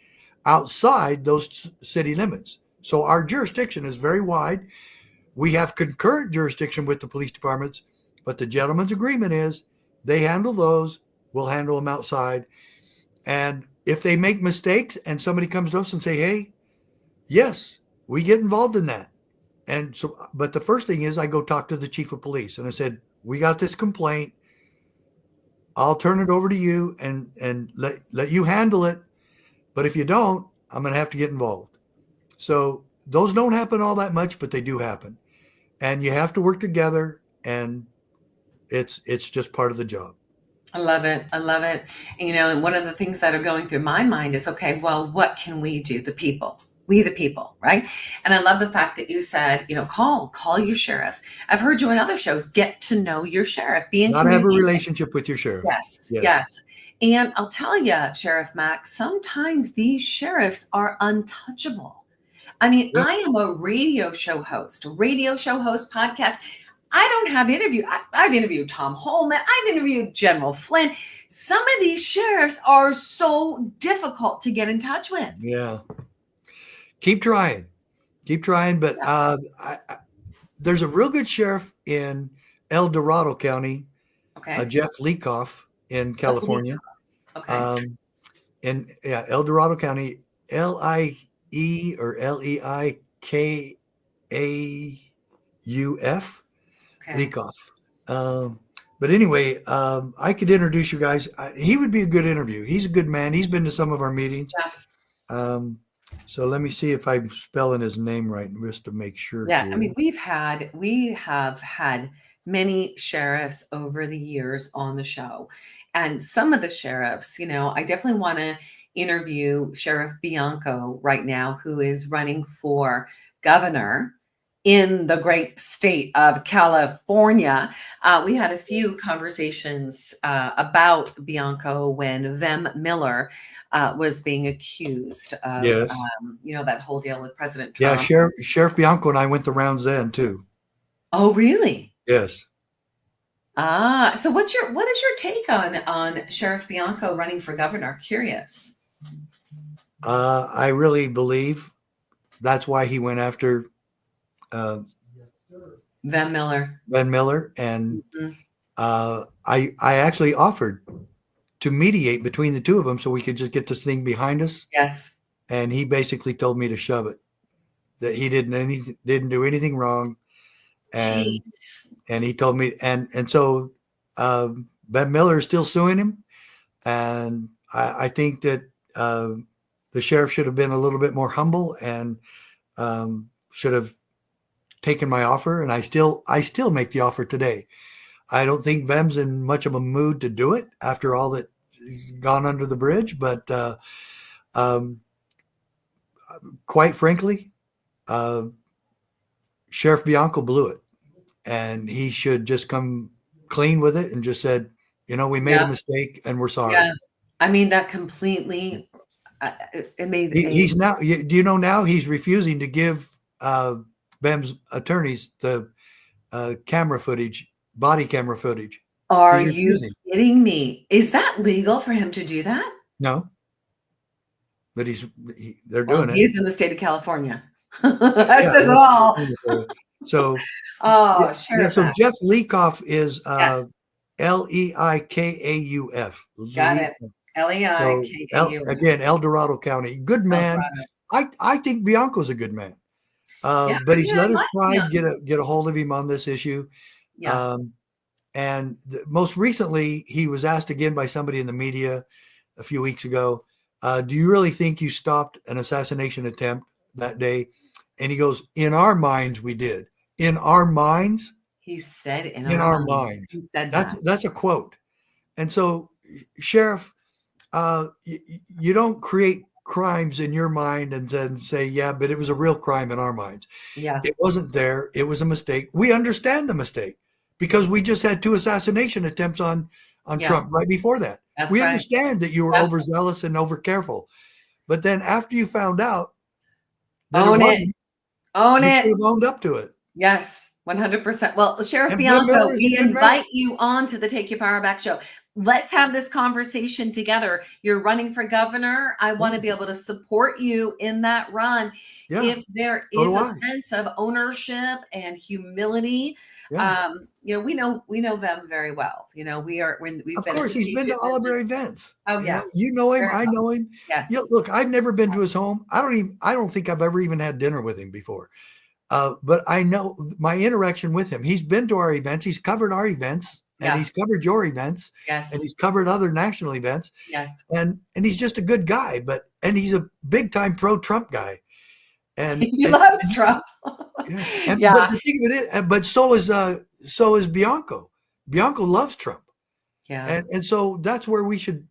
outside those city limits. So our jurisdiction is very wide. We have concurrent jurisdiction with the police departments, but the gentleman's agreement is they handle those, we'll handle them outside. And if they make mistakes and somebody comes to us and say, hey, yes, we get involved in that. And so, but the first thing is I go talk to the chief of police and I said, we got this complaint. I'll turn it over to you and let you handle it. But if you don't, I'm going to have to get involved. So those don't happen all that much, but they do happen. And you have to work together, and it's just part of the job. I love it. I love it. And one of the things that are going through my mind is, okay, well, what can we do? The people, we the people, right? And I love the fact that you said, call your sheriff. I've heard you in other shows, get to know your sheriff. Not have a relationship with your sheriff. Yes. And I'll tell you, Sheriff Mack, sometimes these sheriffs are untouchable. I mean, Yep. I am a radio show host, podcast. I don't have interview. I've interviewed Tom Holman. I've interviewed General Flynn. Some of these sheriffs are so difficult to get in touch with. Yeah. Keep trying. But there's a real good sheriff in El Dorado County, Okay. Jeff Leacoff in California. Okay. El Dorado County, LIE or LEIKAUF, Okay. Leacoff. But anyway, I could introduce you guys. He would be a good interview. He's a good man. He's been to some of our meetings. Yeah. So let me see if I'm spelling his name right, just to make sure. Yeah. Here. I mean, we have had many sheriffs over the years on the show. And some of the sheriffs, I definitely want to interview Sheriff Bianco right now, who is running for governor in the great state of California. We had a few conversations about Bianco when Vem Miller was being accused of, Yes. That whole deal with President Trump. Yeah, Sheriff Bianco and I went the rounds then too. Oh, really? Yes. So what is your take on Sheriff Bianco running for governor? Curious. I really believe that's why he went after Van Miller. And Mhm. I actually offered to mediate between the two of them so we could just get this thing behind us. Yes. And he basically told me to shove it, that he didn't do anything wrong. Jeez. And he told me, and so Ben Miller is still suing him. And I think that the sheriff should have been a little bit more humble and should have taken my offer. And I still make the offer today. I don't think Vem's in much of a mood to do it after all that's gone under the bridge. But quite frankly, Sheriff Bianco blew it. And he should just come clean with it and just said, we made a mistake and we're sorry. Yeah. I mean, that completely it made He's now. Do you know now he's refusing to give Vem's attorneys the camera footage, body camera footage. Are He's you refusing. kidding me? Is that legal for him to do that? No, but they're Well, doing it. he's in the state of California. That Yeah, says it that's all. so. Oh, Yeah, Sheriff so Mack. Jeff Leakoff is Yes, Leikauf. got it. So Leikauf. again, El Dorado County, good man. I think Bianco's a good man, but he's let his pride get a hold of him on this issue. Yeah. And most recently, he was asked again by somebody in the media a few weeks ago, do you really think you stopped an assassination attempt that day? And he goes, in our minds, we did. In our minds? He said in our minds. He said that's a quote. And so, Sheriff, you don't create crimes in your mind and then say, yeah, but it was a real crime in our minds. Yeah. It wasn't there. It was a mistake. We understand the mistake because we just had 2 assassination attempts on Trump right before that. We understand that you were overzealous and over careful. But then after you found out that Own it it. wasn't, you should have owned up to it. Yes, 100%. Well, Sheriff And Bianco, we good man. invite you on to the Take Your Power Back show. Let's have this conversation together. You're running for governor. I want to be able to support you in that run. Yeah. If there is a sense of ownership and humility, we know them very well. We've of course, he's been to all of our events. Oh yeah, you know him. Very I know him. Yes. Look, I've never been to his home. I don't think I've ever even had dinner with him before. But I know my interaction with him. He's been to our events. He's covered our events, and he's covered your events. Yes. And he's covered other national events. Yes. And he's just a good guy. And he's a big time pro-Trump guy. And he loves Trump. Yeah. But the thing of it is, but so is Bianco. Bianco loves Trump. Yeah. And so that's where we should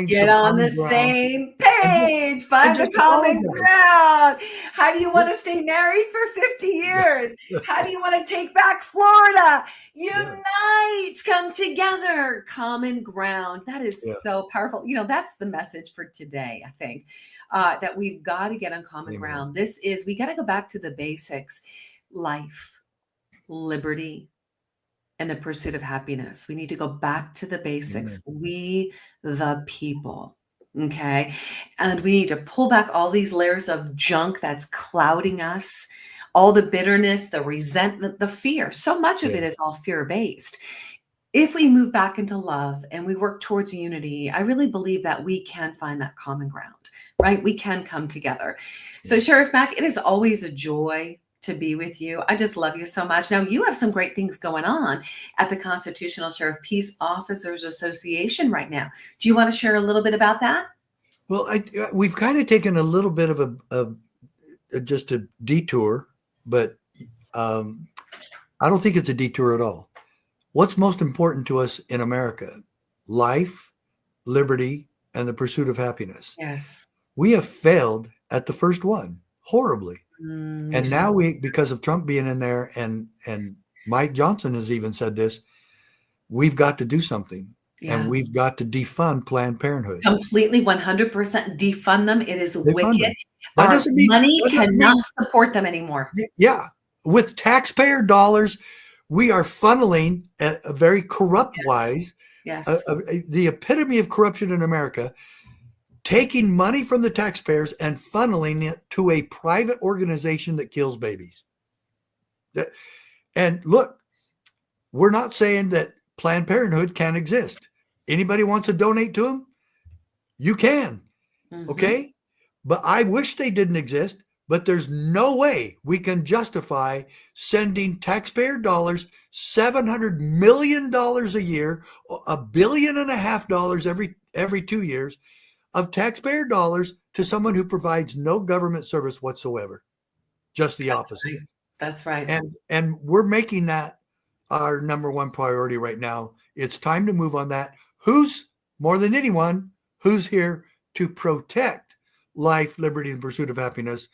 get on the same page, find the common ground. How do you want to stay married for 50 years? How do you want to take back Florida? Unite, come together, common ground. That is so powerful. That's the message for today, I think, that we've got to get on common ground. We got to go back to the basics: life, liberty, and the pursuit of happiness. We need to go back to the basics. We, the people, okay? And we need to pull back all these layers of junk that's clouding us, all the bitterness, the resentment, the fear. So much of it is all fear-based. If we move back into love and we work towards unity, I really believe that we can find that common ground, right? We can come together. So Sheriff Mack, it is always a joy to be with you. I just love you so much. Now, you have some great things going on at the Constitutional Sheriff Peace Officers Association right now. Do you want to share a little bit about that? Well, we've kind of taken a little bit of just a detour, but I don't think it's a detour at all. What's most important to us in America? Life, liberty, and the pursuit of happiness. Yes. We have failed at the first one horribly. And now because of Trump being in there and Mike Johnson has even said this, we've got to do something and we've got to defund Parenthood. Completely 100% defund them. It is wicked. Our money cannot support them anymore. Yeah. With taxpayer dollars, we are funneling a very corrupt wise, the epitome of corruption in America, taking money from the taxpayers and funneling it to a private organization that kills babies. And look, we're not saying that Planned Parenthood can't exist. Anybody wants to donate to them? You can. Okay? But I wish they didn't exist, but there's no way we can justify sending taxpayer dollars, $700 million a year, $1.5 billion every 2 years, of taxpayer dollars to someone who provides no government service whatsoever. Just the opposite. Right. That's right. And we're making that our number one priority right now. It's time to move on that. Who's more than anyone, who's here to protect life, liberty, and pursuit of happiness?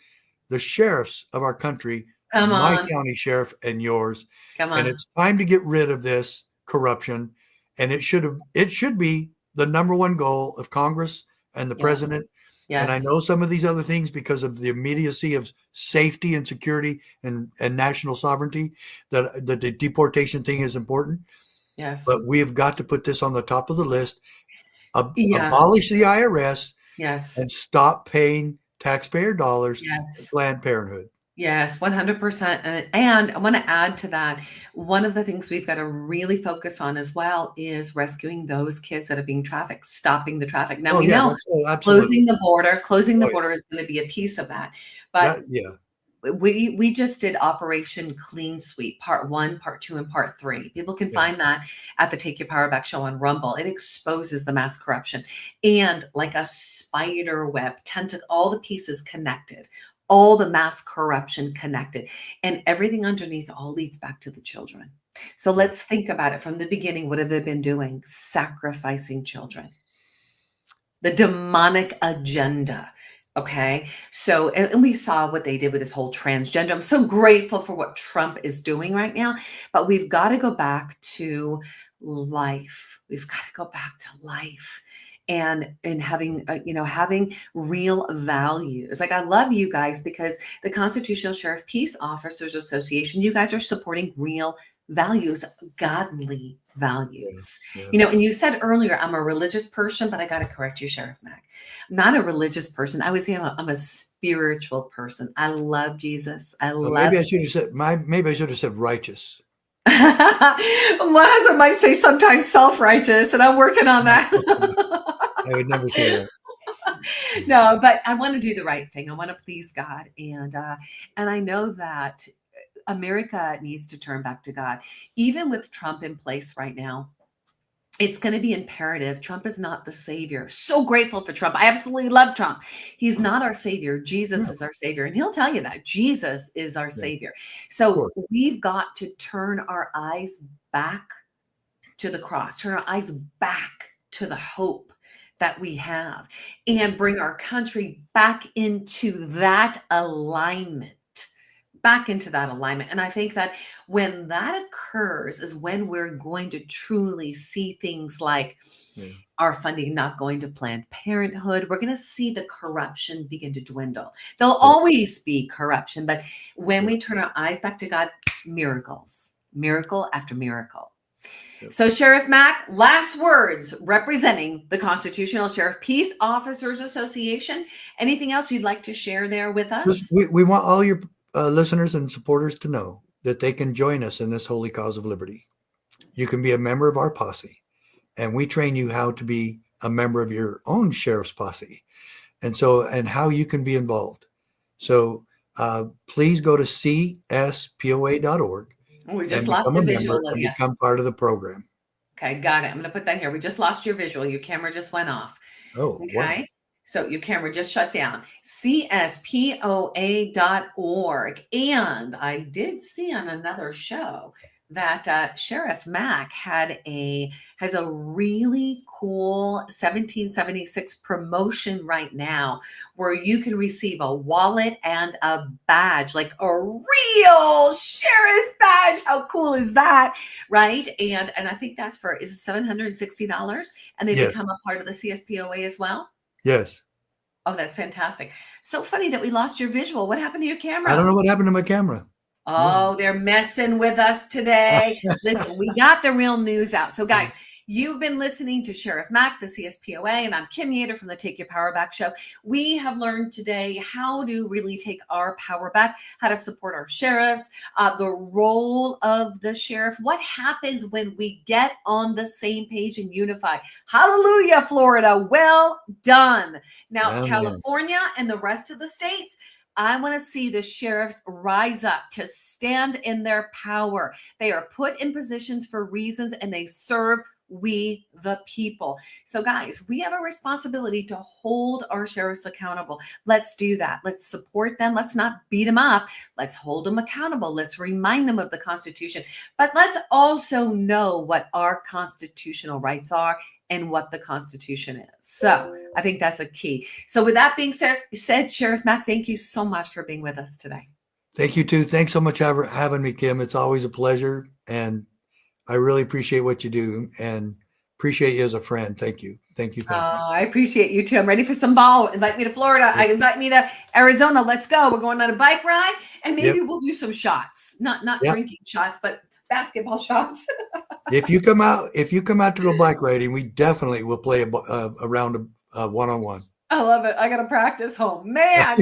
The sheriffs of our country, my county sheriff and yours. And it's time to get rid of this corruption. And it should be the number one goal of Congress and the president And I Yes. know some of these other things because of the immediacy of safety and security and national sovereignty, that the deportation thing is important. Yes. But we have got to put this on the top of the list. Yeah. Abolish the IRS Yes. and stop paying taxpayer dollars to Yes. Planned Parenthood. Yes, 100%. And I want to add to that, one of the things we've got to really focus on as well is rescuing those kids that are being trafficked, stopping the traffic. Now Oh we yeah, know absolutely. closing the Oh, yeah. border is going to be a piece of that. But Yeah. we just did Operation Clean Sweep, part 1, part 2, and part 3. People can Yeah. find that at the Take Your Power Back show on Rumble. It exposes the mass corruption and like a spider web, all the pieces connected, all the mass corruption connected, and everything underneath all leads back to the children. So let's think about it from the beginning. What have they been doing? Sacrificing children. The demonic agenda. Okay. So, and we saw what they did with this whole transgender. I'm so grateful for what Trump is doing right now, but we've got to go back to life. We've got to go back to life and having having real values. Like, I love you guys because the Constitutional Sheriff Peace Officers Association, you guys are supporting real values, godly values. Yeah. And you said earlier, I'm a religious person, but I got to correct you, Sheriff Mack. I'm not a religious person. I'm a spiritual person. I love Jesus. I love. Maybe I should have said righteous. My husband might say sometimes self-righteous, and I'm working on that. I would never say that. No, but I want to do the right thing. I want to please God, and I know that America needs to turn back to God. Even with Trump in place right now, it's going to be imperative. Trump is not the savior. So grateful for Trump. I absolutely love Trump. He's not our savior. Jesus is our savior. And he'll tell you that Jesus is our savior. So we've got to turn our eyes back to the cross, turn our eyes back to the hope that we have, and bring our country back into that alignment. And I think that when that occurs is when we're going to truly see things like our funding not going to Planned Parenthood. We're going to see the corruption begin to dwindle. There'll always be corruption, but when we turn our eyes back to God, miracle after miracle. So, Sheriff Mack, last words representing the Constitutional Sheriff Peace Officers Association. Anything else you'd like to share there with us? We want all your listeners and supporters to know that they can join us in this holy cause of liberty. You can be a member of our posse, and we train you how to be a member of your own sheriff's posse, and how you can be involved. So please go to cspoa.org. We just lost the visual and become part of the program. Okay, got it. I'm going to put that here. We just lost your visual. Your camera just went off. Oh, okay. Wow. So your camera just shut down. cspoa.org. And I did see on another show that Sheriff Mack has a really cool 1776 promotion right now where you can receive a wallet and a badge, like a real sheriff's badge. How cool is that? Right. And I think that's is it $760, and they become a part of the CSPOA as well. Yes. Oh, that's fantastic. So funny that we lost your visual. What happened to your camera? I don't know what happened to my camera. Oh, they're messing with us today. Listen, we got the real news out. So guys, you've been listening to Sheriff Mack, the CSPOA, and I'm Kim YEATER from the Take Your Power Back show. We have learned today how to really take our power back, how to support our sheriffs, the role of the sheriff, what happens when we get on the same page and unify. Hallelujah, Florida. Well done. Now, California and the rest of the states, I want to see the sheriffs rise up to stand in their power. They are put in positions for reasons, and they serve we the people. So guys, we have a responsibility to hold our sheriffs accountable. Let's do that. Let's support them. Let's not beat them up. Let's hold them accountable. Let's remind them of the Constitution. But let's also know what our constitutional rights are and what the Constitution is. So I think that's a key. So with that being said, Sheriff Mack, thank you so much for being with us today. Thank you too. Thanks so much for having me, Kim. It's always a pleasure, and I really appreciate what you do and appreciate appreciate you as a friend. Thank you. Thank you. Thank you. I appreciate you too. I'm ready for some ball. Invite me to Florida. I invite me to Arizona. Let's go. We're going on a bike ride, and maybe we'll do some shots. Not drinking shots, but basketball shots. If you come out to go bike riding, we definitely will play a round of one-on-one. I love it. I got to practice home. Man,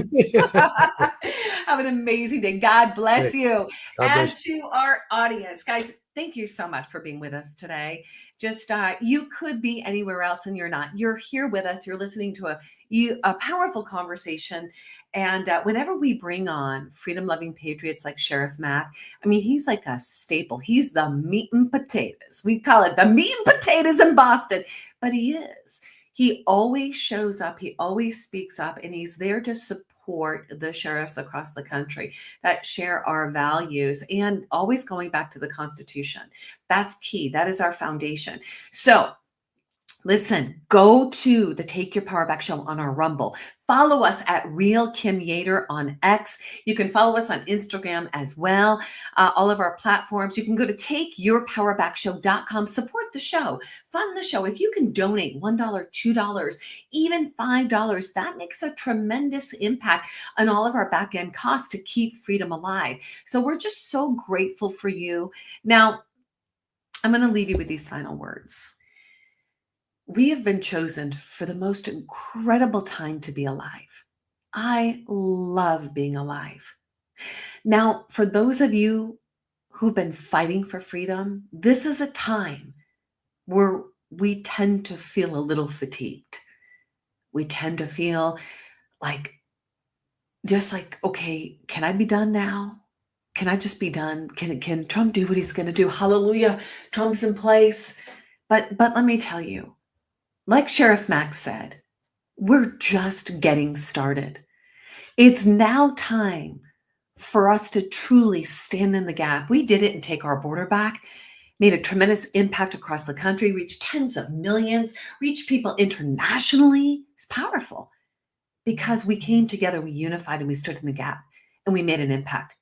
have an amazing day. God bless you. And to our audience, guys, thank you so much for being with us today. Just you could be anywhere else and you're not. You're here with us. You're listening to a powerful conversation. And whenever we bring on freedom-loving patriots like Sheriff Mack, I mean, he's like a staple. He's the meat and potatoes. We call it the meat and potatoes in Boston, but he is. He always shows up, he always speaks up, and he's there to support the sheriffs across the country that share our values and always going back to the Constitution. That's key. That is our foundation. So listen, go to the Take Your Power Back show on our Rumble. Follow us at Real Kim Yater on X. You can follow us on Instagram as well. All of our platforms. You can go to takeyourpowerbackshow.com. Support the show. Fund the show. If you can donate $1, $2, even $5, that makes a tremendous impact on all of our back end costs to keep freedom alive. So we're just so grateful for you. Now, I'm going to leave you with these final words. We have been chosen for the most incredible time to be alive. I love being alive. Now, for those of you who've been fighting for freedom, this is a time where we tend to feel a little fatigued. We tend to feel like, okay, can I be done now? Can I just be done? Can Trump do what he's going to do? Hallelujah, Trump's in place. But let me tell you, like Sheriff Mack said, we're just getting started. It's now time for us to truly stand in the gap. We did it and take our border back, made a tremendous impact across the country, reached tens of millions, reached people internationally. It's powerful because we came together, we unified, and we stood in the gap, and we made an impact.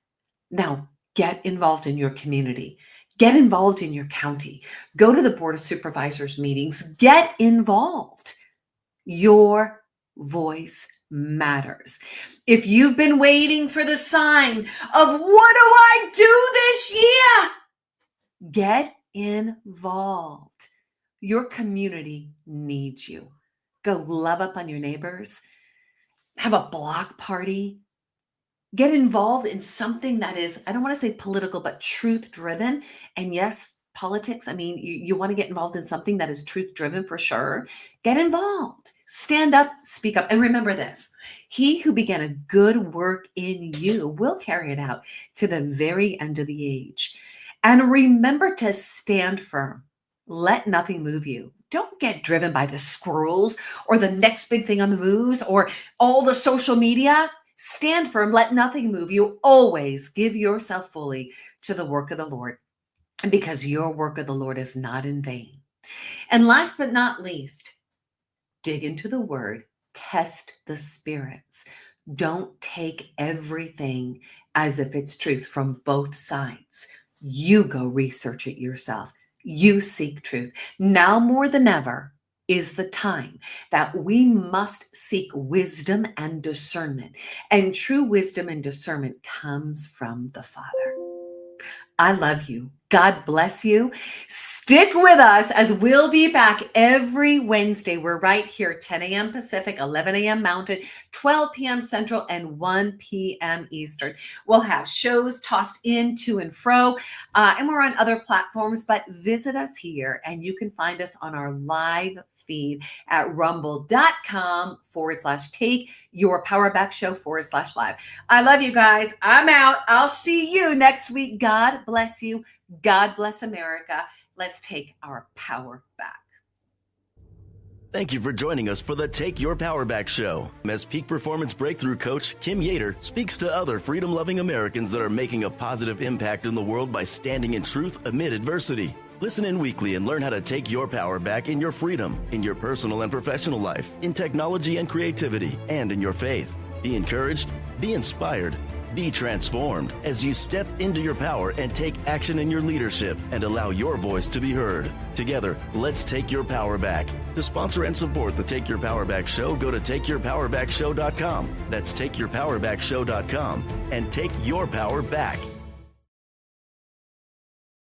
Now, get involved in your community. Get involved in your county. Go to the Board of Supervisors meetings. Get involved. Your voice matters. If you've been waiting for the sign of what do I do this year? Get involved. Your community needs you. Go love up on your neighbors. Have a block party. Get involved in something that is, I don't want to say political, but truth-driven. And yes, politics, I mean, you want to get involved in something that is truth-driven for sure. Get involved. Stand up, speak up. And remember this, he who began a good work in you will carry it out to the very end of the age. And remember to stand firm. Let nothing move you. Don't get driven by the squirrels or the next big thing on the news or all the social media. Stand firm, let nothing move you. Always give yourself fully to the work of the Lord, because your work of the Lord is not in vain. And last but not least, dig into the word, test the spirits. Don't take everything as if it's truth from both sides. You go research it yourself. You seek truth. Now more than ever is the time that we must seek wisdom and discernment. And true wisdom and discernment comes from the Father. I love you. God bless you. Stick with us as we'll be back every Wednesday. We're right here, 10 a.m. Pacific, 11 a.m. Mountain, 12 p.m. Central, and 1 p.m. Eastern. We'll have shows tossed in, to and fro, and we're on other platforms, but visit us here, and you can find us on our live feed at rumble.com/take your power back show /live. I love you guys. I'm out. I'll see you next week. God bless you. God bless America. Let's take our power back. Thank you for joining us for the Take Your Power Back show. As Peak Performance Breakthrough Coach Kim Yater speaks to other freedom-loving Americans that are making a positive impact in the world by standing in truth amid adversity. Listen in weekly and learn how to take your power back in your freedom, in your personal and professional life, in technology and creativity, and in your faith. Be encouraged, be inspired, Be transformed as you step into your power and take action in your leadership and allow your voice to be heard. Together, let's take your power back. To sponsor and support the Take Your Power Back show, go to takeyourpowerbackshow.com. That's takeyourpowerbackshow.com and take your power back.